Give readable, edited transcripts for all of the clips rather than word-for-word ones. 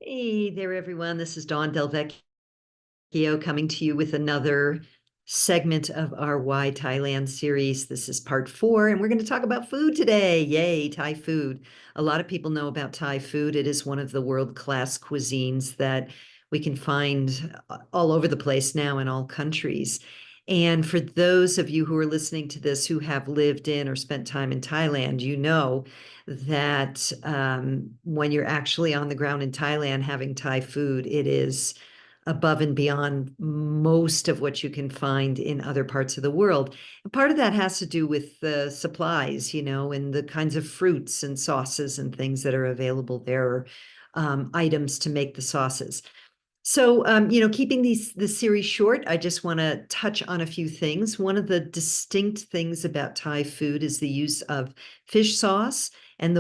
Hey there, everyone. This is Dawn Delvecchio coming to you with another segment of our Why Thailand series. This is part 4, and we're going to talk about food today. Yay, Thai food. A lot of people know about Thai food. It is one of the world-class cuisines that we can find all over the place now in all countries. And for those of you who are listening to this who have lived in or spent time in Thailand, you know that when you're actually on the ground in Thailand having Thai food, it is above and beyond most of what you can find in other parts of the world. And part of that has to do with the supplies, and the kinds of fruits and sauces and things that are available there, or items to make the sauces. So, keeping this series short, I just want to touch on a few things. One of the distinct things about Thai food is the use of fish sauce and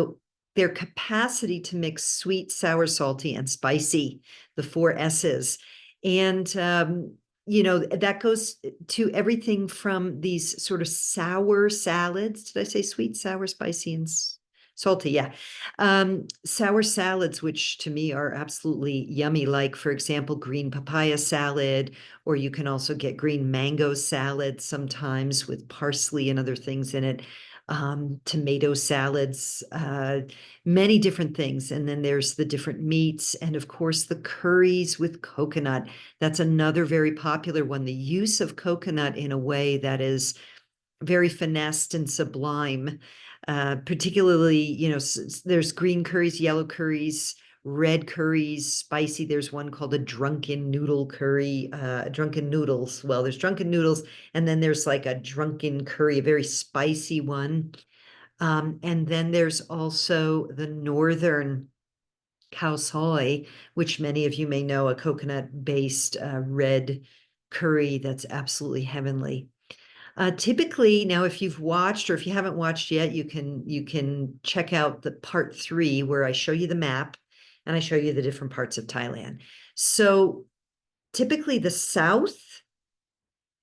their capacity to mix sweet, sour, salty, and spicy, the 4 S's. And, that goes to everything from these sort of sour salads. Did I say sweet, sour, spicy, and salty? Yeah. Sour salads, which to me are absolutely yummy, like, for example, green papaya salad, or you can also get green mango salad sometimes with parsley and other things in it. Tomato salads, many different things. And then there's the different meats, and of course, the curries with coconut. That's another very popular one. The use of coconut in a way that is very finessed and sublime. Particularly, there's green curries, yellow curries, red curries, spicy. There's one called a drunken noodle curry, drunken noodles. Well, there's drunken noodles, and then there's like a drunken curry, a very spicy one. And then there's also the northern khao soi, which many of you may know, a coconut-based red curry that's absolutely heavenly. Typically, now, if you've watched or if you haven't watched yet, you can check out the part 3 where I show you the map and I show you the different parts of Thailand. So typically the South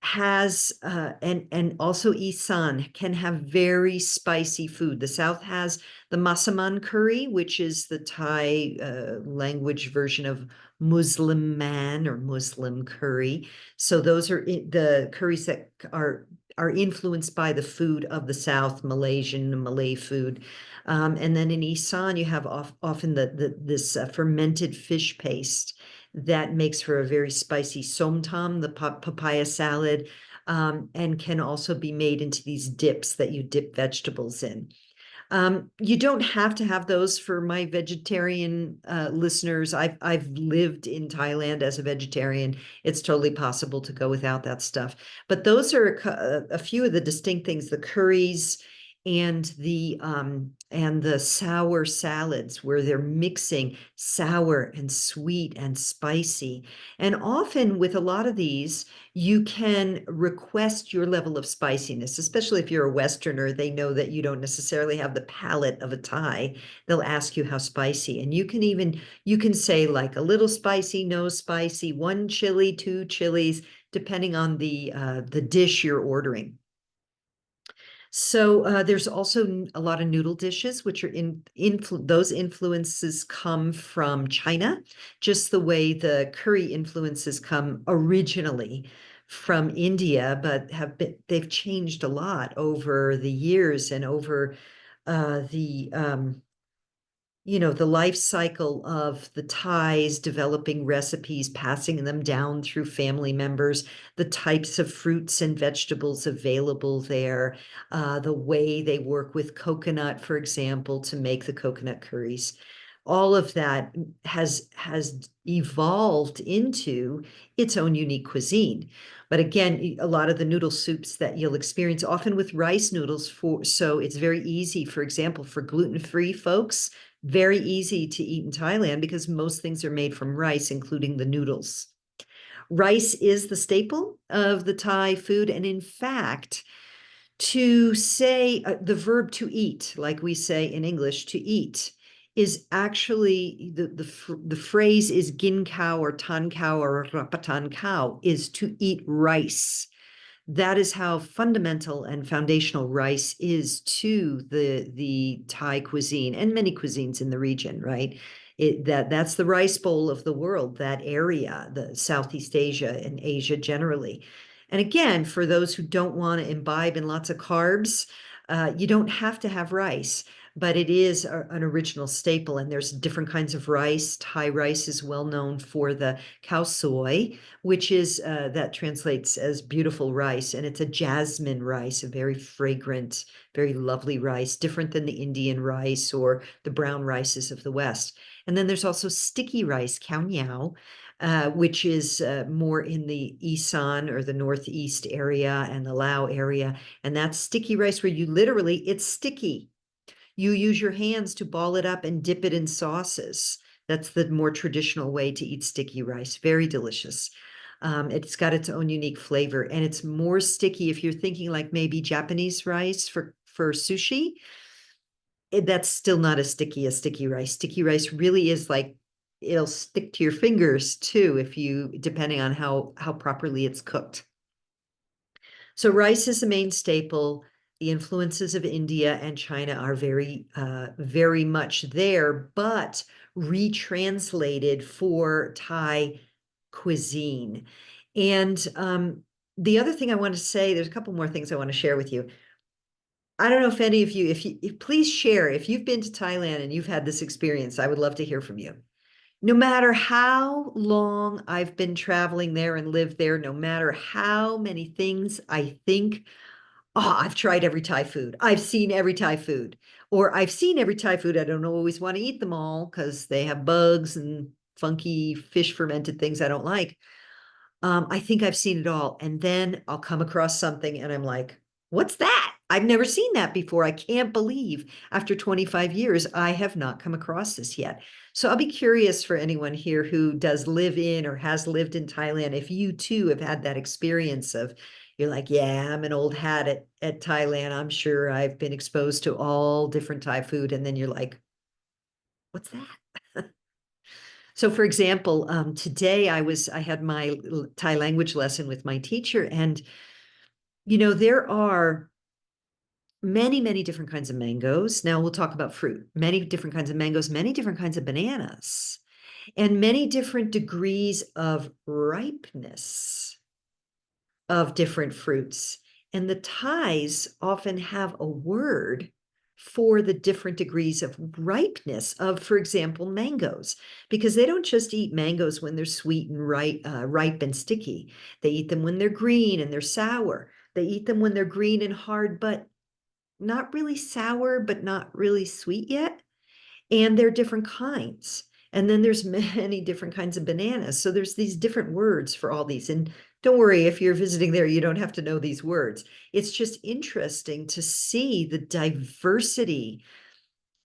has and also Isan can have very spicy food. The South has the Masaman curry, which is the Thai language version of Muslim man or Muslim curry. So those are the curries that are influenced by the food of the South, Malaysian Malay food. And then in Isan, you have often this fermented fish paste that makes for a very spicy somtam, the papaya salad, and can also be made into these dips that you dip vegetables in. You don't have to have those for my vegetarian listeners. I've lived in Thailand as a vegetarian. It's totally possible to go without that stuff. But those are a few of the distinct things: the curries and the sour salads, where they're mixing sour and sweet and spicy. And often with a lot of these, you can request your level of spiciness, especially if you're a Westerner. They know that you don't necessarily have the palate of a Thai. They'll ask you how spicy. And you can say like a little spicy, no spicy, 1 chili, 2 chilies, depending on the dish you're ordering. So there's also a lot of noodle dishes, which are those influences come from China, just the way the curry influences come originally from India, but they've changed a lot over the years and over the life cycle of the Thais developing recipes, passing them down through family members, the types of fruits and vegetables available there, the way they work with coconut, for example, to make the coconut curries. All of that has evolved into its own unique cuisine. But again, a lot of the noodle soups that you'll experience, often with rice noodles, so it's very easy, for example, for gluten-free folks, very easy to eat in Thailand because most things are made from rice, including the noodles. Rice is the staple of the Thai food. And in fact, to say the verb to eat, like we say in English, to eat, is actually the phrase is gin cow or tan cow or rapatan cow, is to eat rice. that is how fundamental and foundational rice is to the Thai cuisine and many cuisines in the region, right? That's the rice bowl of the world, that area, the Southeast Asia and Asia generally. And again, for those who don't want to imbibe in lots of carbs, you don't have to have rice, but it is an original staple. And there's different kinds of rice. Thai rice is well known for the khao soi, which is that translates as beautiful rice, and it's a jasmine rice, a very fragrant, very lovely rice, different than the Indian rice or the brown rices of the West. And then there's also sticky rice, khao niao, which is more in the Isan or the Northeast area and the Lao area. And that's sticky rice where you literally, it's sticky. You use your hands to ball it up and dip it in sauces. That's the more traditional way to eat sticky rice. Very delicious. It's got its own unique flavor, and it's more sticky if you're thinking like maybe Japanese rice for sushi. That's still not as sticky as sticky rice. Sticky rice really is like it'll stick to your fingers too if you depending on how properly it's cooked. So rice is the main staple. The influences of India and China are very much there, but retranslated for Thai cuisine. And the other thing I want to say, there's a couple more things I want to share with you. I don't know if any of you, please share, if you've been to Thailand and you've had this experience, I would love to hear from you. No matter how long I've been traveling there and lived there, no matter how many things I think, oh, I've tried every Thai food. I've seen every Thai food. Or I've seen every Thai food. I don't always want to eat them all because they have bugs and funky fish fermented things I don't like. I think I've seen it all. And then I'll come across something and I'm like, what's that? I've never seen that before. I can't believe after 25 years, I have not come across this yet. So I'll be curious for anyone here who does live in or has lived in Thailand, if you too have had that experience of, you're like, yeah, I'm an old hat at Thailand. I'm sure I've been exposed to all different Thai food. And then you're like, what's that? So for example, today I had my Thai language lesson with my teacher, and there are many different kinds of mangoes. Now we'll talk about fruit. Many different kinds of mangoes, many different kinds of bananas, and many different degrees of ripeness of different fruits. And the Thais often have a word for the different degrees of ripeness of, for example, mangoes, because they don't just eat mangoes when they're sweet and ripe and sticky. They eat them when they're green and they're sour. They eat them when they're green and hard, but not really sour, but not really sweet yet. And they're different kinds. And then there's many different kinds of bananas. So there's these different words for all these. And don't worry, if you're visiting there, you don't have to know these words. It's just interesting to see the diversity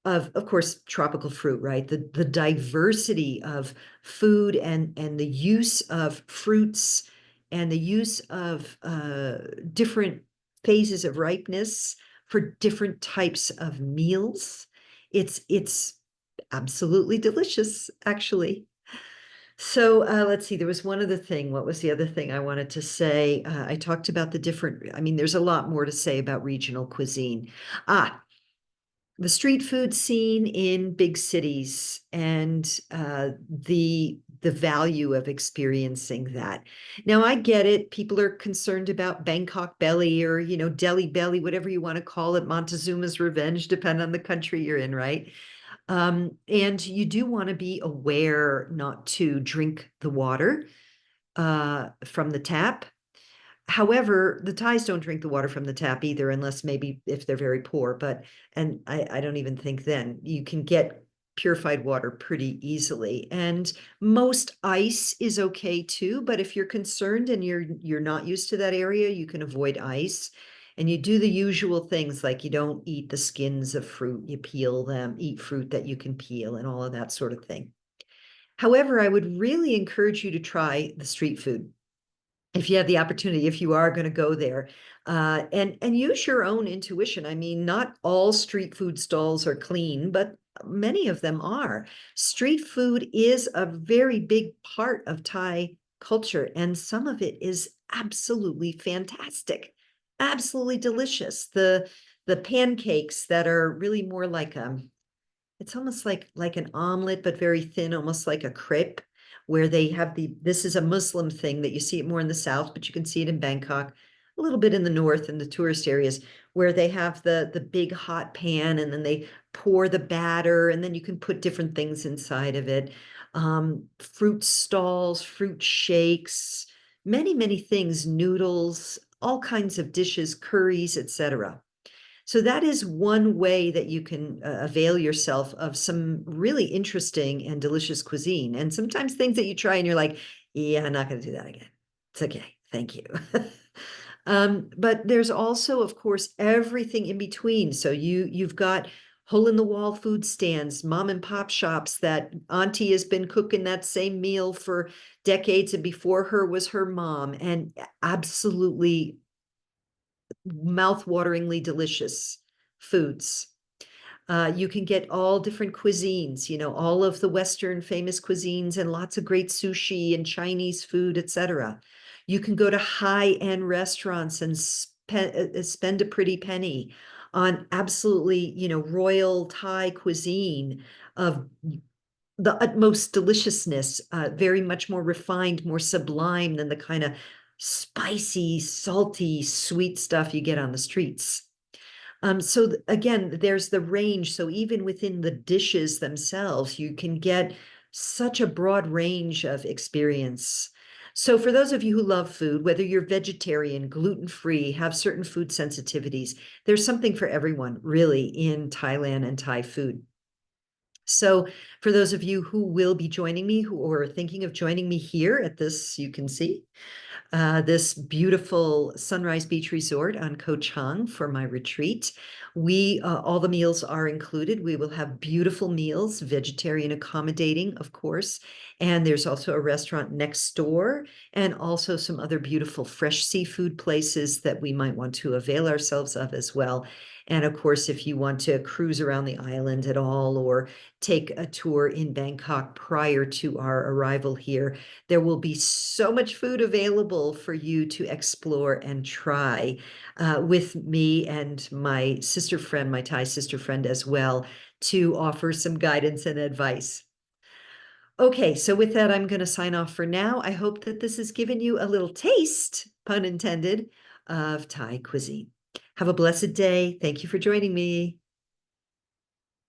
of course, tropical fruit, right? The diversity of food and the use of fruits and the use of different phases of ripeness for different types of meals. It's absolutely delicious, actually. So let's see, there was one other thing. What was the other thing I wanted to say? I talked about the different, I mean, there's a lot more to say about regional cuisine. The street food scene in big cities and the value of experiencing that. Now, I get it. People are concerned about Bangkok belly or, Delhi belly, whatever you want to call it, Montezuma's revenge, depend on the country you're in, right? And you do want to be aware not to drink the water from the tap. However, the Thais don't drink the water from the tap either, unless maybe if they're very poor. And I don't even think then you can get purified water pretty easily. And most ice is okay too. But if you're concerned and you're not used to that area, you can avoid ice. And you do the usual things like you don't eat the skins of fruit, you peel them, eat fruit that you can peel, and all of that sort of thing. However, I would really encourage you to try the street food if you have the opportunity, if you are going to go there, and use your own intuition. I mean, not all street food stalls are clean, but many of them are. Street food is a very big part of Thai culture, and some of it is absolutely fantastic, absolutely delicious. The pancakes that are really more like it's almost like an omelet, but very thin, almost like a crepe, where they have this is a Muslim thing that you see it more in the South, but you can see it in Bangkok, a little bit in the North in the tourist areas, where they have the big hot pan and then they pour the batter and then you can put different things inside of it. Fruit stalls, fruit shakes, many, many things, noodles, all kinds of dishes, curries, etc. So that is one way that you can avail yourself of some really interesting and delicious cuisine. And sometimes things that you try and you're like, yeah, I'm not going to do that again. It's okay. Thank you. But there's also, of course, everything in between. So you've got hole in the wall food stands, mom and pop shops that auntie has been cooking that same meal for decades, and before her was her mom, and absolutely mouth-wateringly delicious foods. You can get all different cuisines, all of the Western famous cuisines and lots of great sushi and Chinese food, etc. You can go to high-end restaurants and spend a pretty penny on absolutely, royal Thai cuisine of the utmost deliciousness, very much more refined, more sublime than the kind of spicy, salty, sweet stuff you get on the streets. So again, there's the range. So even within the dishes themselves, you can get such a broad range of experience. So for those of you who love food, whether you're vegetarian, gluten-free, have certain food sensitivities, there's something for everyone really in Thailand and Thai food. So for those of you who will be joining me, who are thinking of joining me here at this, you can see this beautiful Sunrise Beach Resort on Koh Chang for my retreat. All the meals are included. We will have beautiful meals, vegetarian accommodating, of course. And there's also a restaurant next door and also some other beautiful fresh seafood places that we might want to avail ourselves of as well. And of course, if you want to cruise around the island at all or take a tour in Bangkok prior to our arrival here, there will be so much food available for you to explore and try with me and my sister friend, my Thai sister friend as well, to offer some guidance and advice. Okay, so with that, I'm going to sign off for now. I hope that this has given you a little taste, pun intended, of Thai cuisine. Have a blessed day. Thank you for joining me.